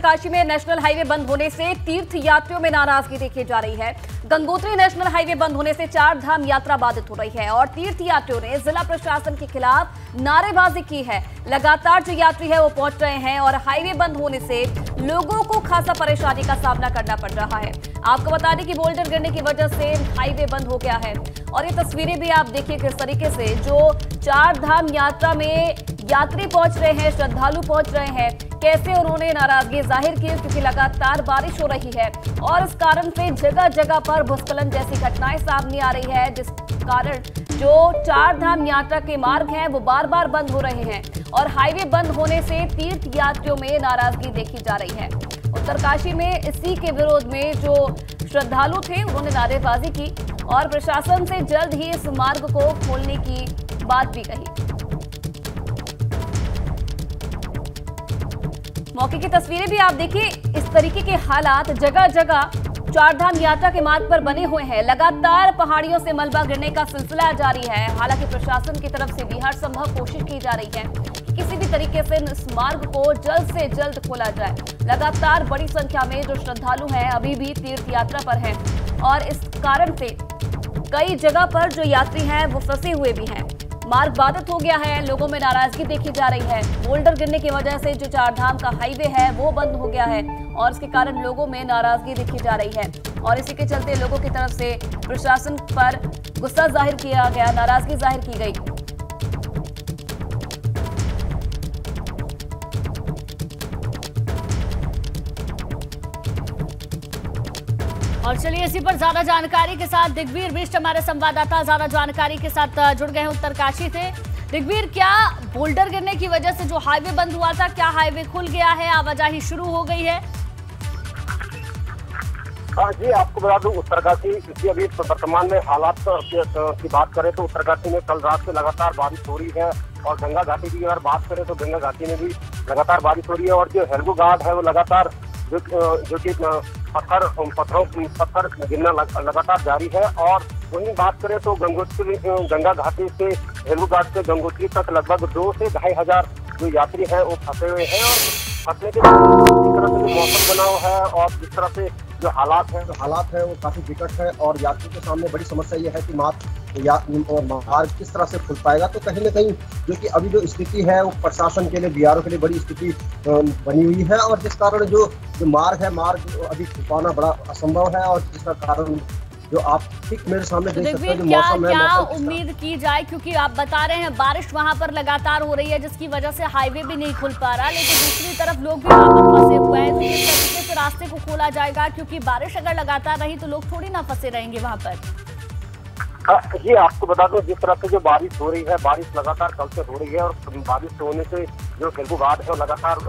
उत्तरकाशी में national highway बंद होने से तीर्थ यात्रियों में नाराजगी देखी जा रही है। गंगोत्री नेशनल हाईवे बंद होने से चार धाम यात्रा बाधित हो रही है और तीर्थ यात्रियों ने जिला प्रशासन के खिलाफ नारेबाजी की है। लगातार जो यात्री है वो पहुंच रहे हैं और हाईवे बंद होने से लोगों को खासा परेशानी का सामना करना पड़ रहा है। आपको बता दें कि बोल्डर गिरने की वजह से हाईवे बंद हो गया है और ये तस्वीरें भी आप देखिए किस तरीके से जो चार धाम यात्रा में यात्री पहुंच रहे हैं, श्रद्धालु पहुंच रहे हैं, कैसे उन्होंने नाराजगी जाहिर की क्योंकि लगातार बारिश हो रही है और इस कारण से जगह जगह पर भूस्खलन जैसी घटनाएं सामने आ रही है, जिस कारण जो चार धाम यात्रा के मार्ग हैं वो बार बार बंद हो रहे हैं और हाईवे बंद होने से तीर्थ यात्रियों में नाराजगी देखी जा रही है। उत्तरकाशी में इसी के विरोध में जो श्रद्धालु थे उन्होंने नारेबाजी की और प्रशासन से जल्द ही इस मार्ग को खोलने की बात भी कही। मौके की तस्वीरें भी आप देखिए, इस तरीके के हालात जगह जगह चारधाम यात्रा के मार्ग पर बने हुए हैं। लगातार पहाड़ियों से मलबा गिरने का सिलसिला जारी है। हालांकि प्रशासन की तरफ से भी हर संभव कोशिश की जा रही है कि किसी भी तरीके से इस मार्ग को जल्द से जल्द खोला जाए। लगातार बड़ी संख्या में जो श्रद्धालु हैं अभी भी तीर्थ यात्रा पर हैं और इस कारण से कई जगह पर जो यात्री हैं वो फंसे हुए भी हैं। मार्ग बाधित हो गया है, लोगों में नाराजगी देखी जा रही है। बोल्डर गिरने की वजह से जो चारधाम का हाईवे है वो बंद हो गया है और इसके कारण लोगों में नाराजगी देखी जा रही है और इसी के चलते लोगों की तरफ से प्रशासन पर गुस्सा जाहिर किया गया, नाराजगी जाहिर की गई। और चलिए इसी पर ज्यादा जानकारी के साथ दिग्वीर बिष्ट हमारे संवाददाता ज्यादा जानकारी के साथ जुड़ गए हैं उत्तरकाशी से। दिग्वीर, क्या बोल्डर गिरने की वजह से जो हाईवे बंद हुआ था, क्या हाईवे खुल गया है, आवाजाही शुरू हो गई है? हाँ जी, आपको बता दूं उत्तरकाशी की अभी वर्तमान में हालात की बात करें तो उत्तरकाशी में कल रात से लगातार बारिश हो रही है और गंगा घाटी की अगर बात करें तो गंगा घाटी में भी लगातार बारिश हो रही है और जो हेल्गो घाट है वो लगातार जो कि पत्थर गिरना लगातार जारी है। और वहीं बात करें तो गंगा घाटी से हेल्गो घाट से गंगोत्री तक लगभग 2 से 2.5 हजार जो यात्री हैं वो फंसे हुए हैं और फंसने के बाद जिस तरह से जो मौसम बना हुआ है और जिस तरह से जो हालात है वो काफी विकट है और यात्री के सामने बड़ी समस्या ये है कि मार्ग किस तरह से खुल पाएगा। तो कहीं न कहीं जो कि अभी जो स्थिति है वो प्रशासन के लिए, बीआरओ के लिए बड़ी स्थिति बनी हुई है और जिस कारण जो मार्ग अभी खुल पाना बड़ा असंभव है और जिसका कारण जो आप ठीक मेरे सामने देख सकते हैं जो मौसम है। क्या उम्मीद की जाए, क्योंकि आप बता रहे हैं बारिश वहां पर लगातार हो रही है जिसकी वजह से हाईवे भी नहीं खुल पा रहा, लेकिन दूसरी तरफ लोग भी वहां पर फंसे हुए हैं, तो किस तरीके से रास्ते को खोला जाएगा? क्योंकि बारिश अगर लगातार रही तो लोग थोड़ी ना फंसे रहेंगे वहां पर। ये आपको बता दो जिस तरह से जो बारिश हो रही है, बारिश लगातार कल से हो रही है और बारिश होने से जो हेल्गो घाट है लगातार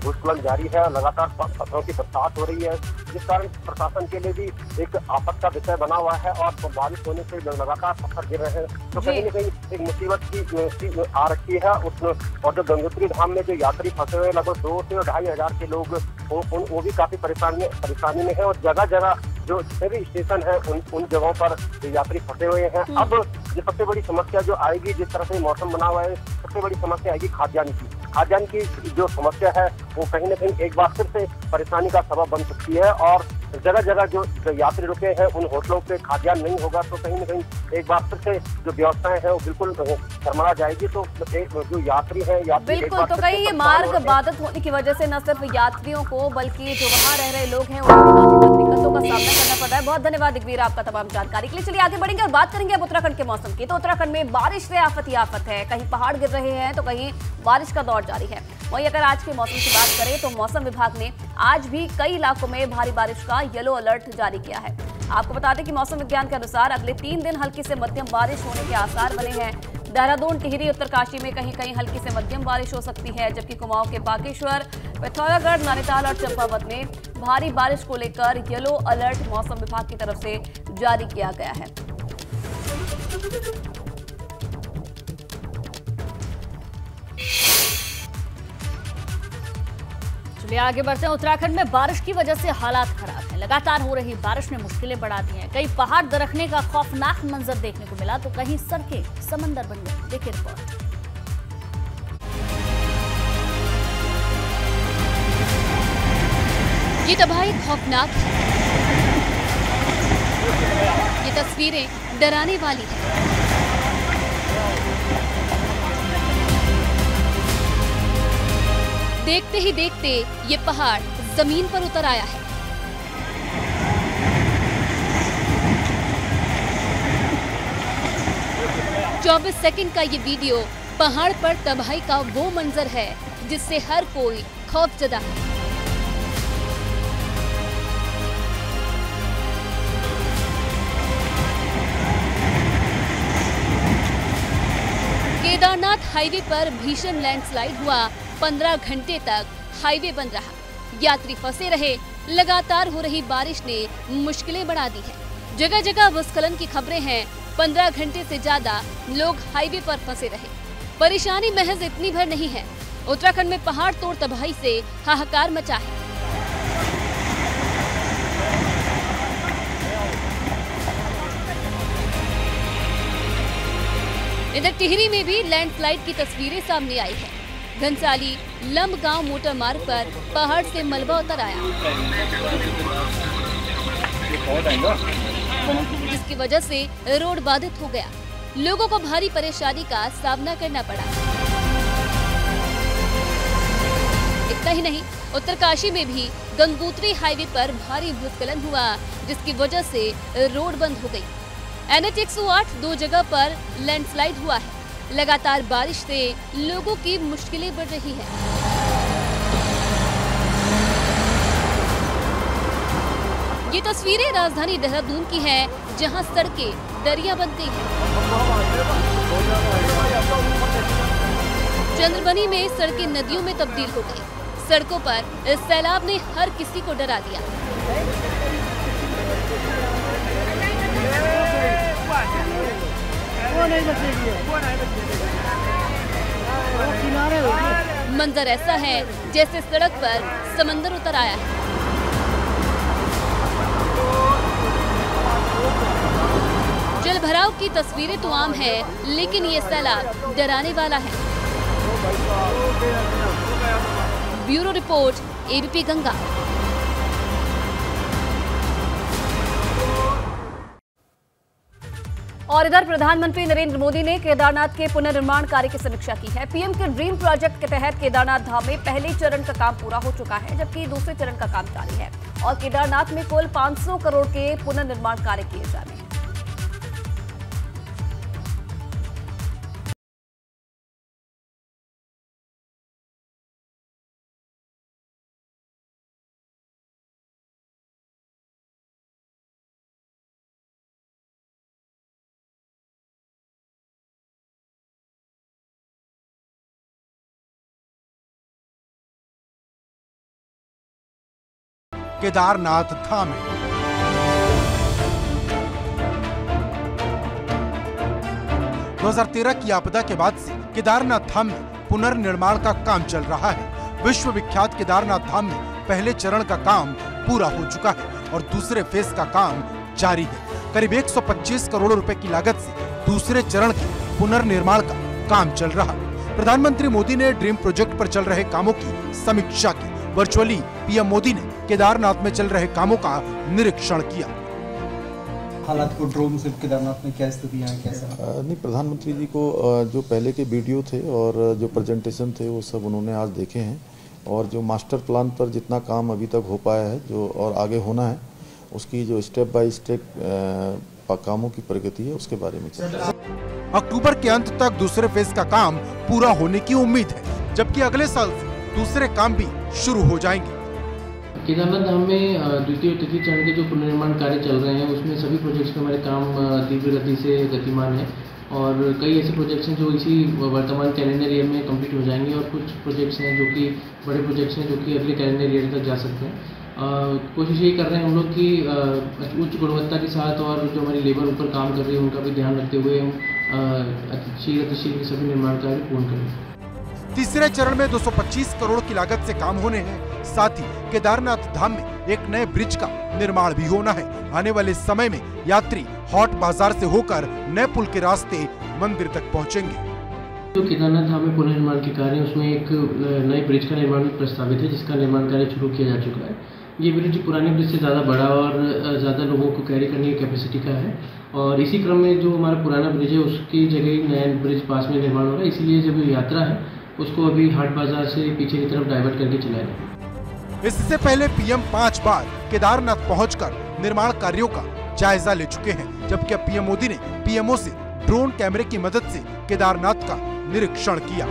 भूस्खलन जारी है, लगातार पत्थरों की बरसात हो रही है जिस कारण प्रशासन के लिए भी एक आफत का विषय बना हुआ है और तो बारिश होने से लगातार पत्थर गिर रहे हैं तो कहीं न कहीं एक मुसीबत की आ रखी है। और जो गंगोत्री धाम में जो यात्री फंसे हुए लगभग 2 से 2.5 हजार के लोग वो भी काफी परेशानी में है और जगह जगह जो जितने भी स्टेशन है उन जगहों पर यात्री फंसे हुए हैं। अब ये सबसे बड़ी समस्या जो आएगी, जिस तरह से मौसम बना हुआ है, सबसे बड़ी समस्या आएगी खाद्यान्न की जो समस्या है वो कहीं न कहीं एक बार फिर से परेशानी का सबब बन सकती है और जगह जगह जो यात्री रुके हैं उन होटलों पे खाद्यान्न नहीं होगा तो कहीं न कहीं एक बार फिर से जो व्यवस्थाएं हैं वो बिल्कुल शर्मरा जाएगी। तो जो यात्री है बिल्कुल, तो कहीं ये मार्ग बाधित होने की वजह से न सिर्फ यात्रियों को बल्कि जो वहाँ रह रहे लोग हैं उन्हें काफी दिक्कतों का सामना करना पड़ रहा है। बहुत धन्यवाद दिग्वीर आपका तमाम जानकारी के लिए। चलिए आगे बढ़ेंगे और बात करेंगे अब उत्तराखंड के मौसम की। तो उत्तराखंड में बारिश से आफत ही आफत है, कहीं पहाड़ गिर रहे हैं तो कहीं बारिश का दौर जारी है। वहीं अगर आज के मौसम की बात करें तो मौसम विभाग ने आज भी कई इलाकों में भारी बारिश का येलो अलर्ट जारी किया है। आपको बता दें कि मौसम विज्ञान के अनुसार अगले 3 दिन हल्की से मध्यम बारिश होने के आसार बने हैं। देहरादून, टिहरी, उत्तरकाशी में कहीं कहीं हल्की से मध्यम बारिश हो सकती है, जबकि कुमाऊं के बागेश्वर, पिथौरागढ़, नैनीताल और चंपावत में भारी बारिश को लेकर येलो अलर्ट मौसम विभाग की तरफ से जारी किया गया है। चलिए आगे बढ़ते हैं। उत्तराखंड में बारिश की वजह से हालात खराब हैं। लगातार हो रही बारिश ने मुश्किलें बढ़ा दी हैं। कई पहाड़ दरकने का खौफनाक मंजर देखने को मिला तो कहीं सड़कें समंदर बन गई। देखिए रिपोर्ट। ये तबाही खौफनाक है। ये तस्वीरें डराने वाली है। देखते ही देखते ये पहाड़ जमीन पर उतर आया है। चौबीस सेकंड का ये वीडियो पहाड़ पर तबाही का वो मंजर है जिससे हर कोई खौफजदा है। केदारनाथ हाईवे पर भीषण लैंडस्लाइड हुआ। 15 घंटे तक हाईवे बंद रहा। यात्री फंसे रहे। लगातार हो रही बारिश ने मुश्किलें बढ़ा दी है। जगह जगह भूस्खलन की खबरें हैं। 15 घंटे से ज्यादा लोग हाईवे पर फंसे रहे। परेशानी महज इतनी भर नहीं है। उत्तराखंड में पहाड़ तोड़ तबाही से हाहाकार मचा है। इधर टिहरी में भी लैंडस्लाइड की तस्वीरें सामने आई है। घनसाली लंबगांव मोटर मार्ग पर पहाड़ से मलबा उतर आया, जिसकी वजह से रोड बाधित हो गया। लोगों को भारी परेशानी का सामना करना पड़ा। इतना ही नहीं, उत्तरकाशी में भी गंगोत्री हाईवे पर भारी भूस्खलन हुआ, जिसकी वजह से रोड बंद हो गई। NH 108 दो जगह पर लैंडस्लाइड हुआ है। लगातार बारिश से लोगों की मुश्किलें बढ़ रही है। ये तस्वीरें राजधानी देहरादून की हैं, जहां सड़कें दरिया बन गई हैं। चंद्रबनी में सड़कें नदियों में तब्दील हो गई। सड़कों पर इस सैलाब ने हर किसी को डरा दिया। मंजर ऐसा है जैसे सड़क पर समंदर उतर आया है। जल भराव की तस्वीरें तो आम है, लेकिन ये सैलाब डराने वाला है। Bureau report, ABP Ganga. और इधर प्रधानमंत्री नरेंद्र मोदी ने केदारनाथ के पुनर्निर्माण कार्य की समीक्षा की है। पीएम के ड्रीम प्रोजेक्ट के तहत केदारनाथ धाम में पहले चरण का काम पूरा हो चुका है, जबकि दूसरे चरण का काम जारी है और केदारनाथ में कुल 500 करोड़ के पुनर्निर्माण कार्य किए जा रहे हैं। केदारनाथ धाम है। दो 2013 की आपदा के बाद से केदारनाथ धाम में पुनर्निर्माण का काम चल रहा है। विश्व विख्यात केदारनाथ धाम में पहले चरण का काम पूरा हो चुका है और दूसरे फेज का काम जारी है। करीब 125 करोड़ रुपए की लागत से दूसरे चरण के पुनर्निर्माण का काम चल रहा है। प्रधानमंत्री मोदी ने ड्रीम प्रोजेक्ट पर चल रहे कामों की समीक्षा की। वर्चुअली पीएम मोदी ने केदारनाथ में चल रहे कामों का निरीक्षण किया। हालात को ड्रोन से केदारनाथ में क्या स्थिति है, कैसा? नहीं, प्रधानमंत्री जी को जो पहले के वीडियो थे और जो प्रेजेंटेशन थे वो सब उन्होंने आज देखे हैं और जो मास्टर प्लान पर जितना काम अभी तक हो पाया है जो और आगे होना है उसकी जो स्टेप बाय स्टेप कामों की प्रगति है उसके बारे में चर्चा। अक्टूबर के अंत तक दूसरे फेज का काम पूरा होने की उम्मीद है, जबकि अगले साल से दूसरे काम भी शुरू हो जाएंगे। केदारनाथ धाम में द्वितीय और तृतीय चरण के जो पुनर्निर्माण कार्य चल रहे हैं उसमें सभी प्रोजेक्ट्स में हमारे काम तीव्र गति से गतिमान है और कई ऐसे प्रोजेक्ट्स हैं जो इसी वर्तमान कैलेंडर ईयर में कंप्लीट हो जाएंगे और कुछ प्रोजेक्ट्स हैं जो कि बड़े प्रोजेक्ट्स हैं जो कि अगले कैलेंडर ईयर तक जा सकते हैं। कोशिश यही कर रहे हैं हम लोग कि उच्च गुणवत्ता के साथ और जो हमारी लेबर ऊपर काम कर रही है उनका भी ध्यान रखते हुए हम शीघ्र सभी निर्माण कार्य पूर्ण करें। तीसरे चरण में 225 करोड़ की लागत से काम होने हैं। साथ ही केदारनाथ धाम में एक नए ब्रिज का निर्माण भी होना है। आने वाले समय में यात्री हॉट बाजार से होकर नए पुल के रास्ते मंदिर तक पहुंचेंगे। जो केदारनाथ धाम में पुनर्निर्माण के कार्य उसमें एक नए ब्रिज का निर्माण भी प्रस्तावित है, जिसका निर्माण कार्य शुरू किया जा चुका है ये ब्रिज पुराने ब्रिज से ज़्यादा बड़ा और ज़्यादा लोगों को कैरी करने की कैपेसिटी का है और इसी क्रम में जो हमारा पुराना ब्रिज है उसकी जगह नया ब्रिज पास में निर्माण हो रहा है, इसीलिए जब यात्रा है उसको अभी हाट बाजार से पीछे की तरफ डाइवर्ट करके चलाया। इससे पहले पीएम 5 बार केदारनाथ पहुंचकर निर्माण कार्यों का जायजा ले चुके हैं, जबकि अब पीएम मोदी ने पीएमओ से ड्रोन कैमरे की मदद से केदारनाथ का निरीक्षण किया।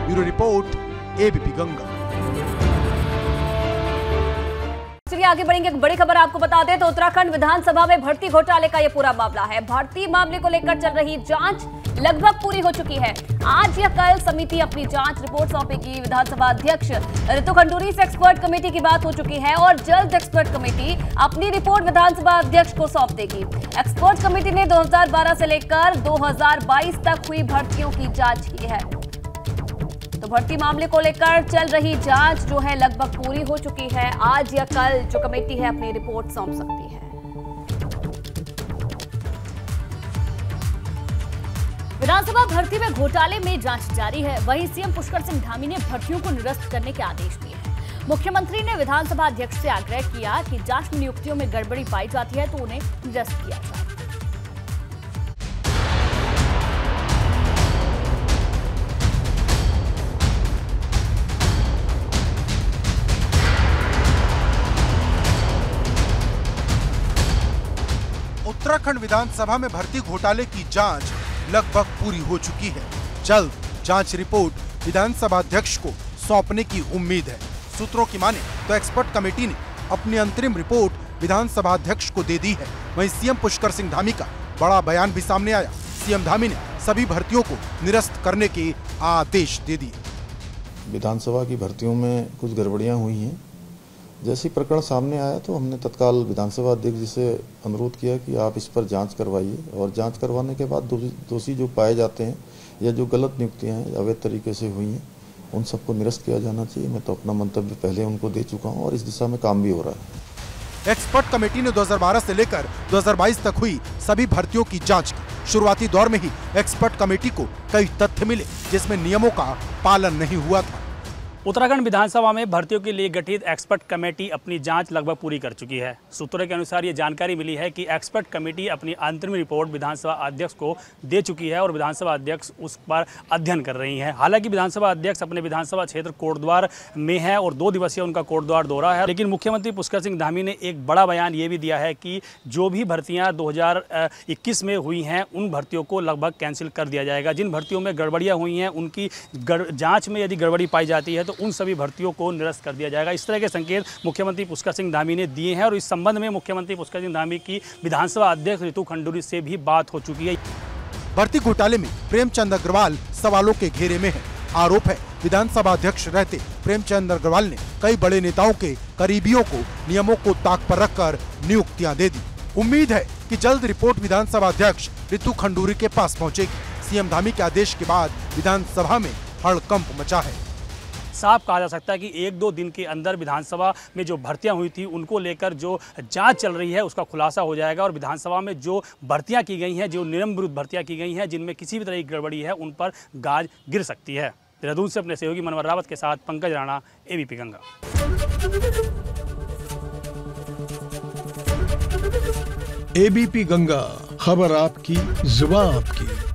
Bureau report, ABP Ganga. चलिए आगे बढ़ेंगे। एक बड़ी खबर आपको बता दें तो उत्तराखंड विधानसभा में भर्ती घोटाले का यह पूरा मामला है। भर्ती मामले को लेकर चल रही जांच लगभग पूरी हो चुकी है। आज या कल समिति अपनी जांच रिपोर्ट सौंपेगी। विधानसभा अध्यक्ष रितु खंडूरी से एक्सपर्ट कमेटी की बात हो चुकी है और जल्द एक्सपर्ट कमेटी अपनी रिपोर्ट विधानसभा अध्यक्ष को सौंप देगी। एक्सपर्ट कमेटी ने 2012 से लेकर 2022 तक हुई भर्तियों की जांच की है। तो भर्ती मामले को लेकर चल रही जांच जो है लगभग पूरी हो चुकी है। आज या कल जो कमेटी है अपनी रिपोर्ट सौंप सकती है। विधानसभा भर्ती में घोटाले में जांच जारी है। वहीं सीएम पुष्कर सिंह धामी ने भर्तियों को निरस्त करने के आदेश दिए हैं। मुख्यमंत्री ने विधानसभा अध्यक्ष से आग्रह किया कि जांच में नियुक्तियों में गड़बड़ी पाई जाती है तो उन्हें निरस्त किया जाए। उत्तराखंड विधानसभा में भर्ती घोटाले की जांच लगभग पूरी हो चुकी है। जल्द जांच रिपोर्ट विधानसभा अध्यक्ष को सौंपने की उम्मीद है। सूत्रों की माने तो एक्सपर्ट कमेटी ने अपनी अंतरिम रिपोर्ट विधानसभा अध्यक्ष को दे दी है। वहीं सीएम पुष्कर सिंह धामी का बड़ा बयान भी सामने आया। सीएम धामी ने सभी भर्तियों को निरस्त करने के आदेश दे दिए। विधानसभा की भर्तियों में कुछ गड़बड़ियां हुई हैं। जैसे ही प्रकरण सामने आया तो हमने तत्काल विधानसभा अध्यक्ष जी से अनुरोध किया कि आप इस पर जांच करवाइए और जांच करवाने के बाद दोषी जो पाए जाते हैं या जो गलत नियुक्तियां हैं अवैध तरीके से हुई हैं उन सबको निरस्त किया जाना चाहिए। मैं तो अपना मंतव्य पहले उनको दे चुका हूं और इस दिशा में काम भी हो रहा है। एक्सपर्ट कमेटी ने 2012 से लेकर 2022 तक हुई सभी भर्तियों की जांच की। शुरुआती दौर में ही एक्सपर्ट कमेटी को कई तथ्य मिले जिसमें नियमों का पालन नहीं हुआ था। उत्तराखंड विधानसभा में भर्तियों के लिए गठित एक्सपर्ट कमेटी अपनी जांच लगभग पूरी कर चुकी है। सूत्रों के अनुसार ये जानकारी मिली है कि एक्सपर्ट कमेटी अपनी अंतरिम रिपोर्ट विधानसभा अध्यक्ष को दे चुकी है और विधानसभा अध्यक्ष उस पर अध्ययन कर रही हैं। हालांकि विधानसभा अध्यक्ष अपने विधानसभा क्षेत्र कोटद्वार में है और 2 दिवसीय उनका कोटद्वार दौरा है। लेकिन मुख्यमंत्री पुष्कर सिंह धामी ने एक बड़ा बयान ये भी दिया है कि जो भी भर्तियाँ 2021 में हुई हैं उन भर्तियों को लगभग कैंसिल कर दिया जाएगा। जिन भर्तियों में गड़बड़ियाँ हुई हैं उनकी जाँच में यदि गड़बड़ी पाई जाती है तो उन सभी भर्तियों को निरस्त कर दिया जाएगा। इस तरह के संकेत मुख्यमंत्री पुष्कर सिंह धामी ने दिए हैं और इस संबंध में मुख्यमंत्री पुष्कर सिंह धामी की विधानसभा अध्यक्ष रितु खंडूरी से भी बात हो चुकी है। भर्ती घोटाले में प्रेमचंद अग्रवाल सवालों के घेरे में है। आरोप है विधानसभा अध्यक्ष रहते प्रेमचंद अग्रवाल ने कई बड़े नेताओं के करीबियों को नियमों को ताक पर रखकर नियुक्तियां दे दी। उम्मीद है कि जल्द रिपोर्ट विधानसभा अध्यक्ष रितु खंडूरी के पास पहुंचेगी। सीएम धामी के आदेश के बाद विधानसभा में हड़कंप मचा है। साफ कहा जा सकता है कि 1-2 दिन के अंदर विधानसभा में जो भर्तियां हुई थी उनको लेकर जो जांच चल रही है उसका खुलासा हो जाएगा और विधानसभा में जो भर्तियां की गई हैं, जो नियम विरुद्ध भर्तियां की गई हैं, जिनमें किसी भी तरह की गड़बड़ी है उन पर गाज गिर सकती है। देहरादून से अपने सहयोगी मनोहर रावत के साथ पंकज राणा, एबीपी गंगा। एबीपी गंगा, खबर आपकी, जुबान आपकी।